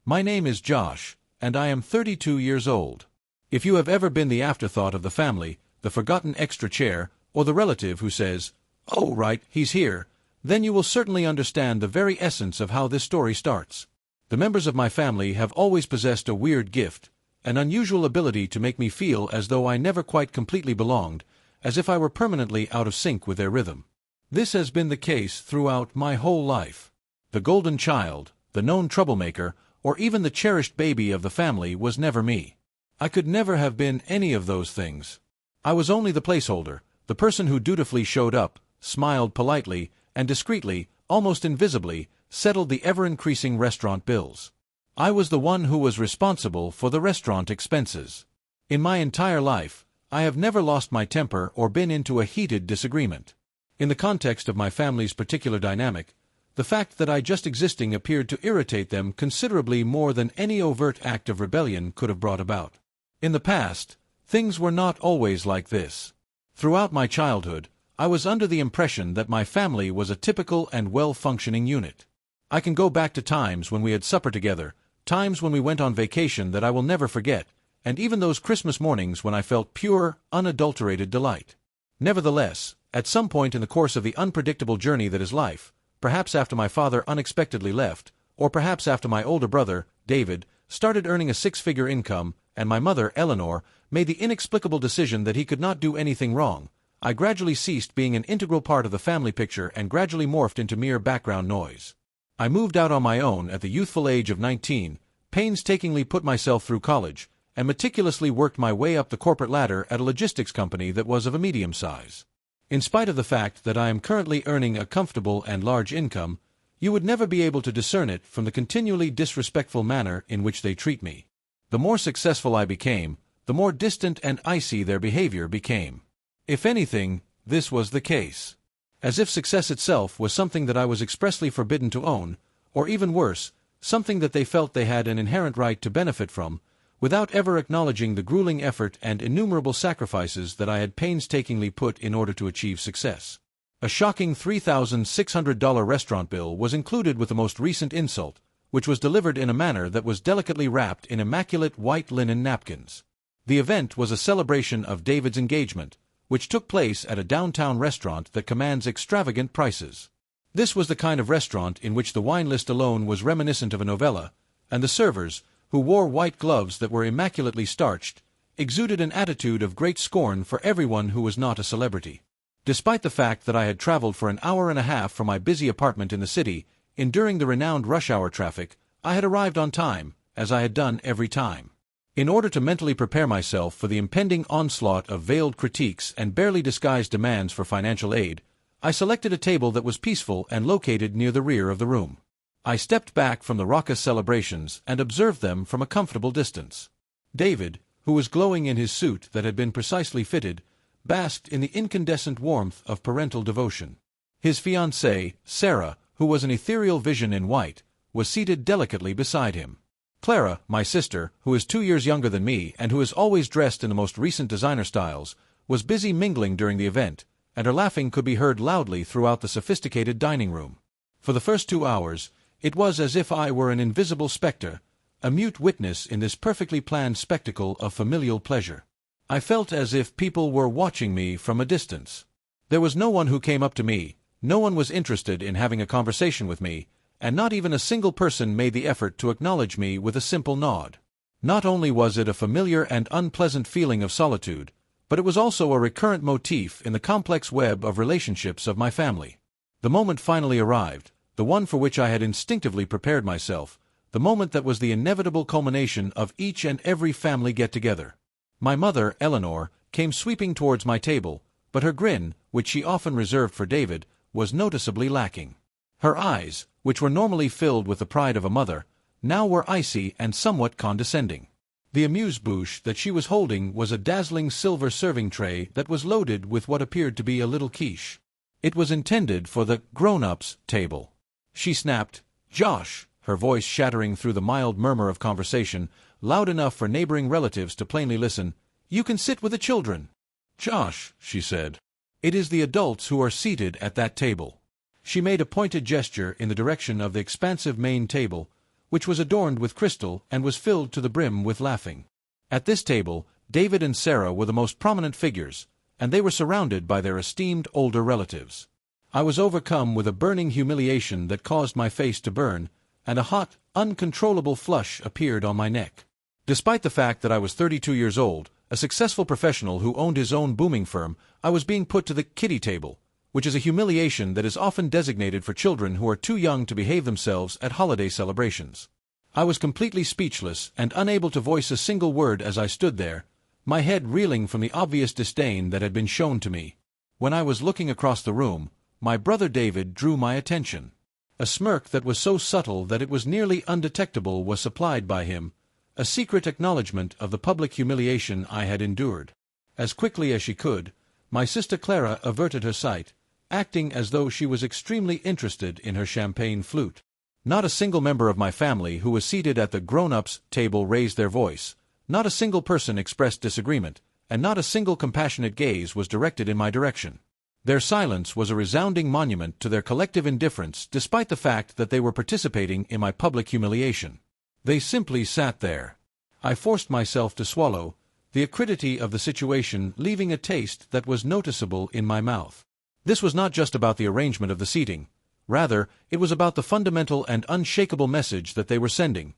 My name is Josh, and I am 32 years old. If you have ever been the afterthought of the family, the forgotten extra chair, or the relative who says, "Oh, right, he's here," then you will certainly understand the very essence of how this story starts. The members of my family have always possessed a weird gift, an unusual ability to make me feel as though I never quite completely belonged, as if I were permanently out of sync with their rhythm. This has been the case throughout my whole life. The golden child, the known troublemaker, or even the cherished baby of the family was never me. I could never have been any of those things. I was only the placeholder, the person who dutifully showed up, smiled politely, and discreetly, almost invisibly, settled the ever-increasing restaurant bills. I was the one who was responsible for the restaurant expenses. In my entire life, I have never lost my temper or been into a heated disagreement. In the context of my family's particular dynamic, the fact that I just existing appeared to irritate them considerably more than any overt act of rebellion could have brought about. In the past, things were not always like this. Throughout my childhood, I was under the impression that my family was a typical and well-functioning unit. I can go back to times when we had supper together, times when we went on vacation that I will never forget, and even those Christmas mornings when I felt pure, unadulterated delight. Nevertheless, at some point in the course of the unpredictable journey that is life, perhaps after my father unexpectedly left, or perhaps after my older brother, David, started earning a six-figure income, and my mother, Eleanor, made the inexplicable decision that he could not do anything wrong, I gradually ceased being an integral part of the family picture and gradually morphed into mere background noise. I moved out on my own at the youthful age of 19, painstakingly put myself through college, and meticulously worked my way up the corporate ladder at a logistics company that was of a medium size. In spite of the fact that I am currently earning a comfortable and large income, you would never be able to discern it from the continually disrespectful manner in which they treat me. The more successful I became, the more distant and icy their behavior became. If anything, this was the case. As if success itself was something that I was expressly forbidden to own, or even worse, something that they felt they had an inherent right to benefit from, without ever acknowledging the grueling effort and innumerable sacrifices that I had painstakingly put in order to achieve success. A shocking $3,600 restaurant bill was included with the most recent insult, which was delivered in a manner that was delicately wrapped in immaculate white linen napkins. The event was a celebration of David's engagement, which took place at a downtown restaurant that commands extravagant prices. This was the kind of restaurant in which the wine list alone was reminiscent of a novella, and the servers, who wore white gloves that were immaculately starched, exuded an attitude of great scorn for everyone who was not a celebrity. Despite the fact that I had traveled for an hour and a half from my busy apartment in the city, enduring the renowned rush hour traffic, I had arrived on time, as I had done every time. In order to mentally prepare myself for the impending onslaught of veiled critiques and barely disguised demands for financial aid, I selected a table that was peaceful and located near the rear of the room. I stepped back from the raucous celebrations and observed them from a comfortable distance. David, who was glowing in his suit that had been precisely fitted, basked in the incandescent warmth of parental devotion. His fiancée, Sarah, who was an ethereal vision in white, was seated delicately beside him. Clara, my sister, who is 2 years younger than me and who is always dressed in the most recent designer styles, was busy mingling during the event, and her laughing could be heard loudly throughout the sophisticated dining room. For the first 2 hours, it was as if I were an invisible specter, a mute witness in this perfectly planned spectacle of familial pleasure. I felt as if people were watching me from a distance. There was no one who came up to me, no one was interested in having a conversation with me, and not even a single person made the effort to acknowledge me with a simple nod. Not only was it a familiar and unpleasant feeling of solitude, but it was also a recurrent motif in the complex web of relationships of my family. The moment finally arrived, the one for which I had instinctively prepared myself, the moment that was the inevitable culmination of each and every family get-together. My mother, Eleanor, came sweeping towards my table, but her grin, which she often reserved for David, was noticeably lacking. Her eyes, which were normally filled with the pride of a mother, now were icy and somewhat condescending. The amuse-bouche that she was holding was a dazzling silver serving tray that was loaded with what appeared to be a little quiche. It was intended for the grown-ups table. She snapped, "Josh," her voice shattering through the mild murmur of conversation, loud enough for neighboring relatives to plainly listen, "You can sit with the children." "Josh," she said, "it is the adults who are seated at that table." She made a pointed gesture in the direction of the expansive main table, which was adorned with crystal and was filled to the brim with laughing. At this table, David and Sarah were the most prominent figures, and they were surrounded by their esteemed older relatives. I was overcome with a burning humiliation that caused my face to burn, and a hot, uncontrollable flush appeared on my neck. Despite the fact that I was 32 years old, a successful professional who owned his own booming firm, I was being put to the kiddie table, which is a humiliation that is often designated for children who are too young to behave themselves at holiday celebrations. I was completely speechless and unable to voice a single word as I stood there, my head reeling from the obvious disdain that had been shown to me. When I was looking across the room, my brother David drew my attention. A smirk that was so subtle that it was nearly undetectable was supplied by him, a secret acknowledgment of the public humiliation I had endured. As quickly as she could, my sister Clara averted her sight, acting as though she was extremely interested in her champagne flute. Not a single member of my family who was seated at the grown-ups' table raised their voice, not a single person expressed disagreement, and not a single compassionate gaze was directed in my direction. Their silence was a resounding monument to their collective indifference despite the fact that they were participating in my public humiliation. They simply sat there. I forced myself to swallow, the acridity of the situation leaving a taste that was noticeable in my mouth. This was not just about the arrangement of the seating. Rather, it was about the fundamental and unshakable message that they were sending.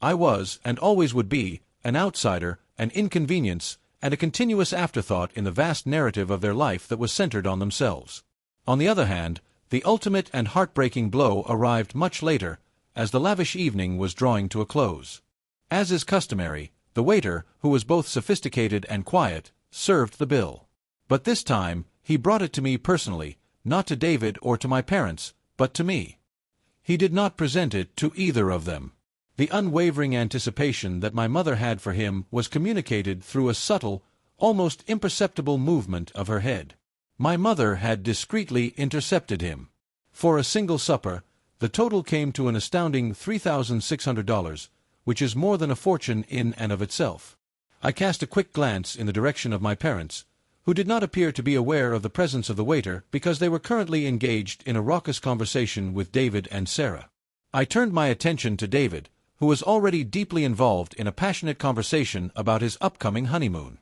I was, and always would be, an outsider, an inconvenience, and a continuous afterthought in the vast narrative of their life that was centered on themselves. On the other hand, the ultimate and heartbreaking blow arrived much later, as the lavish evening was drawing to a close. As is customary, the waiter, who was both sophisticated and quiet, served the bill. But this time, he brought it to me personally, not to David or to my parents, but to me. He did not present it to either of them. The unwavering anticipation that my mother had for him was communicated through a subtle, almost imperceptible movement of her head. My mother had discreetly intercepted him. For a single supper, the total came to an astounding $3,600, which is more than a fortune in and of itself. I cast a quick glance in the direction of my parents, who did not appear to be aware of the presence of the waiter because they were currently engaged in a raucous conversation with David and Sarah. I turned my attention to David, who was already deeply involved in a passionate conversation about his upcoming honeymoon.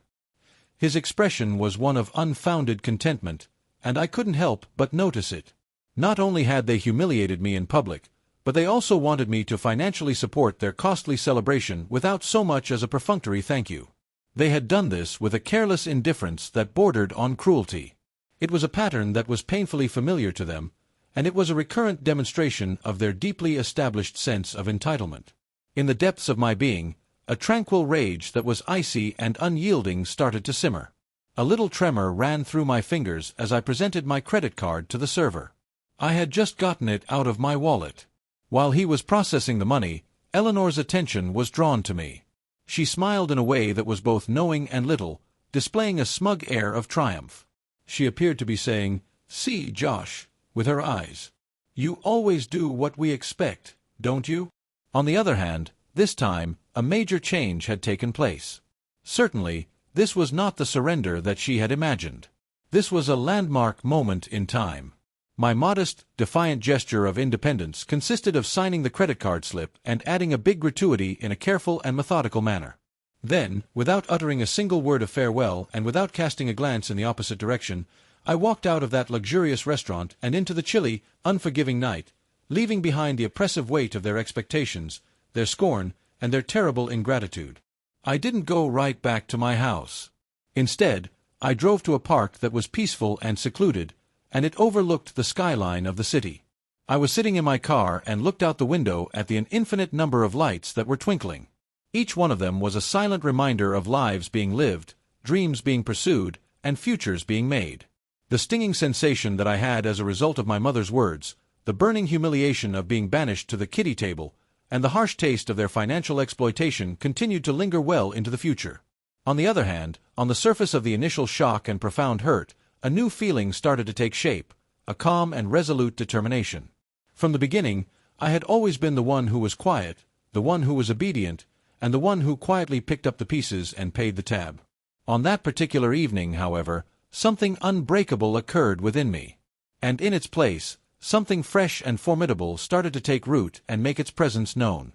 His expression was one of unfounded contentment, and I couldn't help but notice it. Not only had they humiliated me in public, but they also wanted me to financially support their costly celebration without so much as a perfunctory thank you. They had done this with a careless indifference that bordered on cruelty. It was a pattern that was painfully familiar to them, and it was a recurrent demonstration of their deeply established sense of entitlement. In the depths of my being, a tranquil rage that was icy and unyielding started to simmer. A little tremor ran through my fingers as I presented my credit card to the server. I had just gotten it out of my wallet. While he was processing the money, Eleanor's attention was drawn to me. She smiled in a way that was both knowing and little, displaying a smug air of triumph. She appeared to be saying, "See, Josh," with her eyes. "You always do what we expect, don't you?" On the other hand, this time, a major change had taken place. Certainly, this was not the surrender that she had imagined. This was a landmark moment in time. My modest, defiant gesture of independence consisted of signing the credit card slip and adding a big gratuity in a careful and methodical manner. Then, without uttering a single word of farewell and without casting a glance in the opposite direction, I walked out of that luxurious restaurant and into the chilly, unforgiving night, leaving behind the oppressive weight of their expectations, their scorn, and their terrible ingratitude. I didn't go right back to my house. Instead, I drove to a park that was peaceful and secluded, and it overlooked the skyline of the city. I was sitting in my car and looked out the window at the infinite number of lights that were twinkling. Each one of them was a silent reminder of lives being lived, dreams being pursued, and futures being made. The stinging sensation that I had as a result of my mother's words, the burning humiliation of being banished to the kiddie table, and the harsh taste of their financial exploitation continued to linger well into the future. On the other hand, on the surface of the initial shock and profound hurt, a new feeling started to take shape, a calm and resolute determination. From the beginning, I had always been the one who was quiet, the one who was obedient, and the one who quietly picked up the pieces and paid the tab. On that particular evening, however, something unbreakable occurred within me. And in its place, something fresh and formidable started to take root and make its presence known.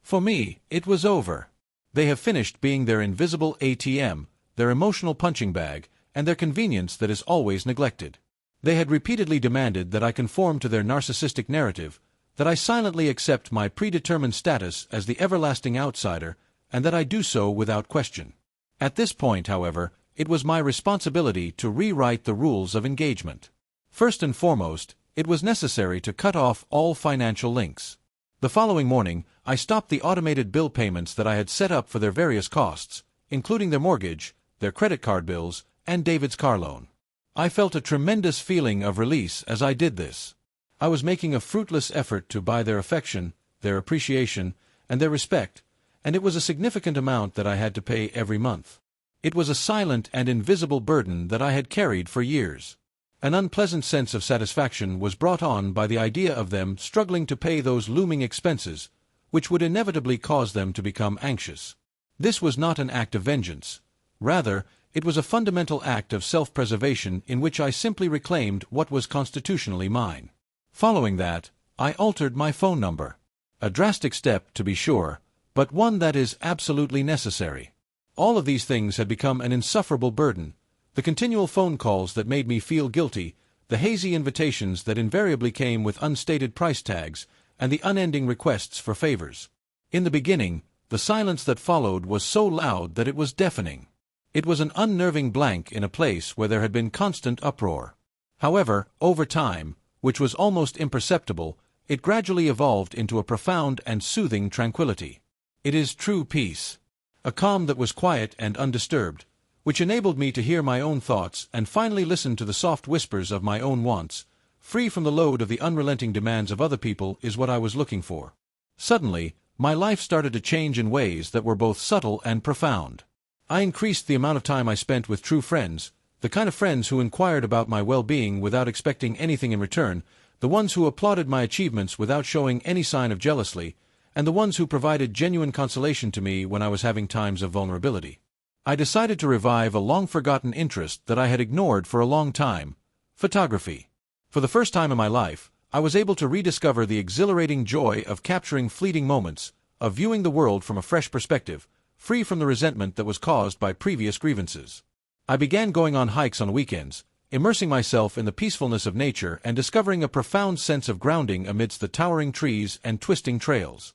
For me, it was over. They have finished being their invisible ATM, their emotional punching bag, and their convenience that is always neglected. They had repeatedly demanded that I conform to their narcissistic narrative, that I silently accept my predetermined status as the everlasting outsider, and that I do so without question. At this point, however, it was my responsibility to rewrite the rules of engagement. First and foremost, it was necessary to cut off all financial links. The following morning, I stopped the automated bill payments that I had set up for their various costs, including their mortgage, their credit card bills, and David's car loan. I felt a tremendous feeling of release as I did this. I was making a fruitless effort to buy their affection, their appreciation, and their respect, and it was a significant amount that I had to pay every month. It was a silent and invisible burden that I had carried for years. An unpleasant sense of satisfaction was brought on by the idea of them struggling to pay those looming expenses, which would inevitably cause them to become anxious. This was not an act of vengeance. Rather, it was a fundamental act of self-preservation in which I simply reclaimed what was constitutionally mine. Following that, I altered my phone number. A drastic step, to be sure, but one that is absolutely necessary. All of these things had become an insufferable burden. The continual phone calls that made me feel guilty, the hazy invitations that invariably came with unstated price tags, and the unending requests for favors. In the beginning, the silence that followed was so loud that it was deafening. It was an unnerving blank in a place where there had been constant uproar. However, over time, which was almost imperceptible, it gradually evolved into a profound and soothing tranquility. It is true peace. A calm that was quiet and undisturbed, which enabled me to hear my own thoughts and finally listen to the soft whispers of my own wants, free from the load of the unrelenting demands of other people, is what I was looking for. Suddenly, my life started to change in ways that were both subtle and profound. I increased the amount of time I spent with true friends, the kind of friends who inquired about my well-being without expecting anything in return, the ones who applauded my achievements without showing any sign of jealousy, and the ones who provided genuine consolation to me when I was having times of vulnerability. I decided to revive a long-forgotten interest that I had ignored for a long time: photography. For the first time in my life, I was able to rediscover the exhilarating joy of capturing fleeting moments, of viewing the world from a fresh perspective, free from the resentment that was caused by previous grievances. I began going on hikes on weekends, immersing myself in the peacefulness of nature and discovering a profound sense of grounding amidst the towering trees and twisting trails.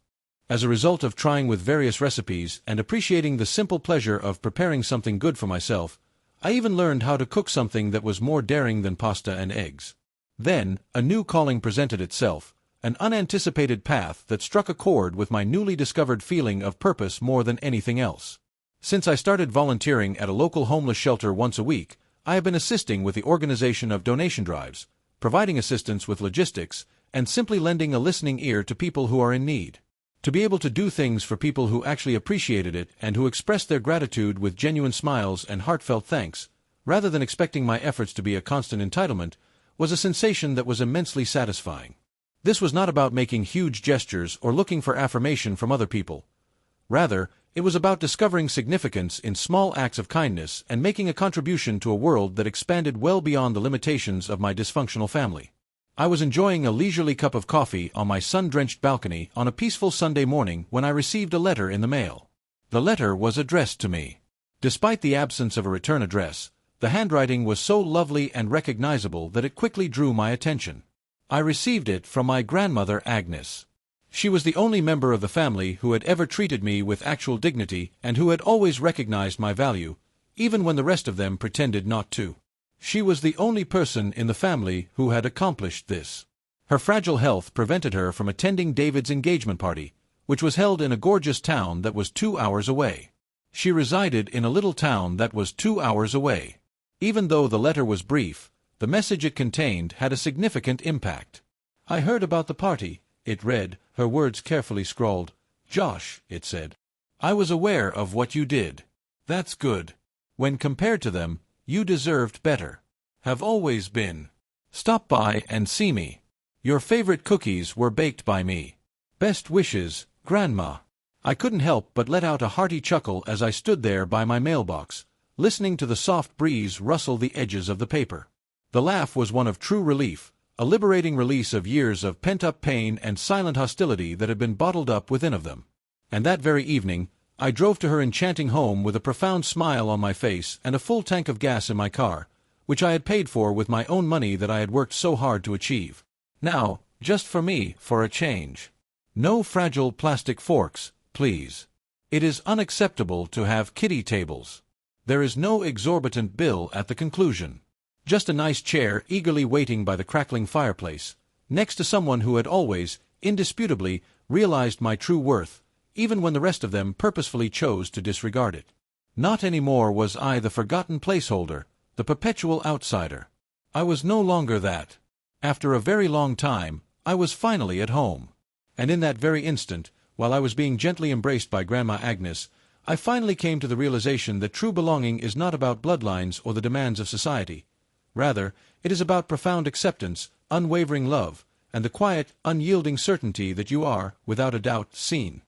As a result of trying with various recipes and appreciating the simple pleasure of preparing something good for myself, I even learned how to cook something that was more daring than pasta and eggs. Then, a new calling presented itself, an unanticipated path that struck a chord with my newly discovered feeling of purpose more than anything else. Since I started volunteering at a local homeless shelter once a week, I have been assisting with the organization of donation drives, providing assistance with logistics, and simply lending a listening ear to people who are in need. To be able to do things for people who actually appreciated it and who expressed their gratitude with genuine smiles and heartfelt thanks, rather than expecting my efforts to be a constant entitlement, was a sensation that was immensely satisfying. This was not about making huge gestures or looking for affirmation from other people. Rather, it was about discovering significance in small acts of kindness and making a contribution to a world that expanded well beyond the limitations of my dysfunctional family. I was enjoying a leisurely cup of coffee on my sun-drenched balcony on a peaceful Sunday morning when I received a letter in the mail. The letter was addressed to me. Despite the absence of a return address, the handwriting was so lovely and recognizable that it quickly drew my attention. I received it from my grandmother Agnes. She was the only member of the family who had ever treated me with actual dignity and who had always recognized my value, even when the rest of them pretended not to. She was the only person in the family who had accomplished this. Her fragile health prevented her from attending David's engagement party, which was held in a gorgeous town that was 2 hours away. She resided in a little town that was 2 hours away. Even though the letter was brief, the message it contained had a significant impact. "I heard about the party," it read, her words carefully scrawled. "Josh," it said, "I was aware of what you did. That's good. When compared to them, you deserved better. Have always been. Stop by and see me. Your favorite cookies were baked by me. Best wishes, Grandma." I couldn't help but let out a hearty chuckle as I stood there by my mailbox, listening to the soft breeze rustle the edges of the paper. The laugh was one of true relief, a liberating release of years of pent-up pain and silent hostility that had been bottled up within of them. And that very evening, I drove to her enchanting home with a profound smile on my face and a full tank of gas in my car, which I had paid for with my own money that I had worked so hard to achieve. Now, just for me, for a change. No fragile plastic forks, please. It is unacceptable to have kiddie tables. There is no exorbitant bill at the conclusion. Just a nice chair eagerly waiting by the crackling fireplace, next to someone who had always, indisputably, realized my true worth, even when the rest of them purposefully chose to disregard it. Not anymore was I the forgotten placeholder, the perpetual outsider. I was no longer that. After a very long time, I was finally at home. And in that very instant, while I was being gently embraced by Grandma Agnes, I finally came to the realization that true belonging is not about bloodlines or the demands of society. Rather, it is about profound acceptance, unwavering love, and the quiet, unyielding certainty that you are, without a doubt, seen.